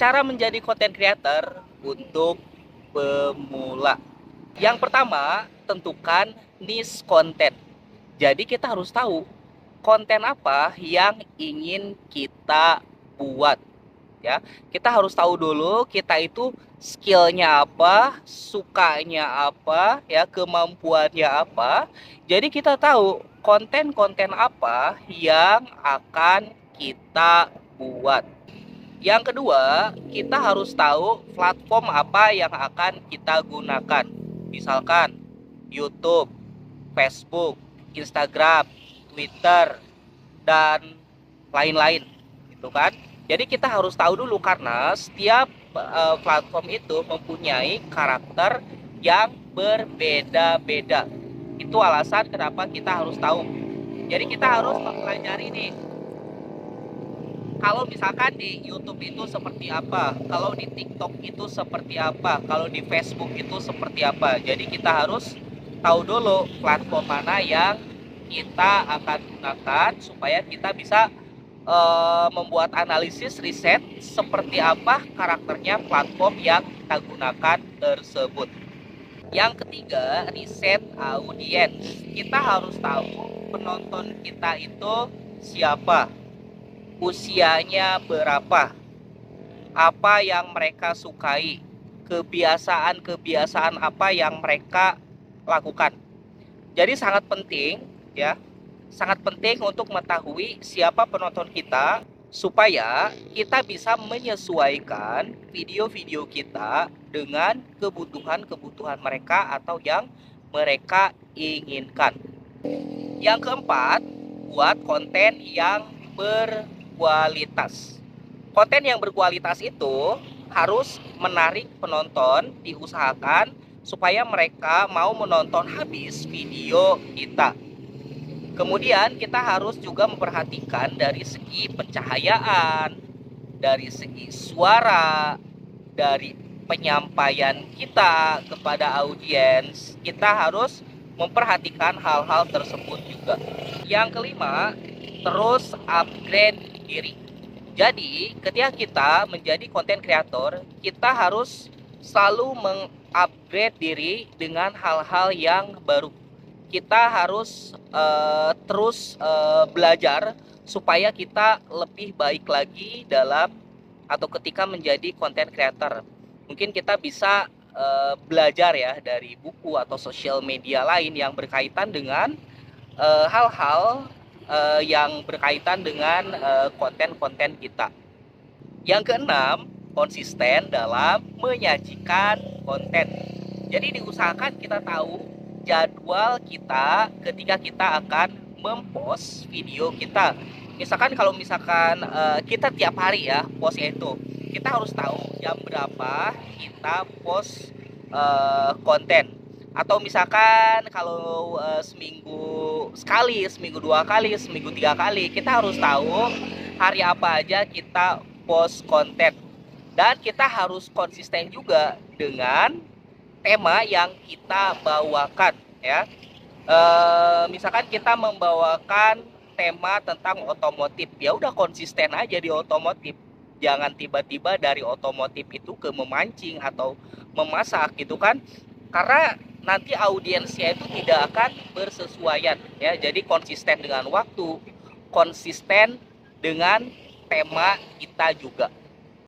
Cara menjadi content creator untuk pemula. Yang pertama, tentukan niche konten. Jadi kita harus tahu konten apa yang ingin kita buat, ya. Kita harus tahu dulu kita itu skillnya apa, sukanya apa, ya, kemampuannya apa. Jadi kita tahu konten-konten apa yang akan kita buat. Yang kedua, kita harus tahu platform apa yang akan kita gunakan. Misalkan YouTube, Facebook, Instagram, Twitter, dan lain-lain, gitu kan? Jadi kita harus tahu dulu karena setiap platform itu mempunyai karakter yang berbeda-beda. Itu alasan kenapa kita harus tahu. Jadi kita harus mempelajari nih, kalau misalkan di YouTube itu seperti apa, kalau di TikTok itu seperti apa, kalau di Facebook itu seperti apa. Jadi kita harus tahu dulu platform mana yang kita akan gunakan supaya kita bisa membuat analisis riset seperti apa karakternya platform yang kita gunakan tersebut. Yang ketiga, riset audiens. Kita harus tahu penonton kita itu siapa, usianya berapa, apa yang mereka sukai, kebiasaan-kebiasaan apa yang mereka lakukan. Jadi sangat penting, ya, sangat penting untuk mengetahui siapa penonton kita supaya kita bisa menyesuaikan video-video kita dengan kebutuhan-kebutuhan mereka atau yang mereka inginkan. Yang keempat, buat konten yang berkualitas. Konten yang berkualitas itu harus menarik penonton, diusahakan supaya mereka mau menonton habis video kita. Kemudian kita harus juga memperhatikan dari segi pencahayaan, dari segi suara, dari penyampaian kita kepada audiens. Kita harus memperhatikan hal-hal tersebut juga. Yang kelima, terus upgrade diri. Jadi ketika kita menjadi content creator, kita harus selalu mengupgrade diri dengan hal-hal yang baru. Kita harus terus belajar supaya kita lebih baik lagi dalam atau ketika menjadi content creator. Mungkin kita bisa belajar ya dari buku atau sosial media lain yang berkaitan dengan hal-hal yang berkaitan dengan konten-konten kita. Yang keenam, konsisten dalam menyajikan konten. Jadi diusahakan kita tahu jadwal kita ketika kita akan mempost video kita. Misalkan kalau kita tiap hari ya postnya itu, kita harus tahu jam berapa kita post konten. Atau misalkan kalau seminggu sekali, seminggu 2 kali, seminggu 3 kali, kita harus tahu hari apa aja kita post konten. Dan kita harus konsisten juga dengan tema yang kita bawakan, ya. Misalkan kita membawakan tema tentang otomotif, ya udah konsisten aja di otomotif. Jangan tiba-tiba dari otomotif itu ke memancing atau memasak gitu kan. Karena nanti audiensnya itu tidak akan bersesuaian, ya. Jadi konsisten dengan waktu, konsisten dengan tema kita juga.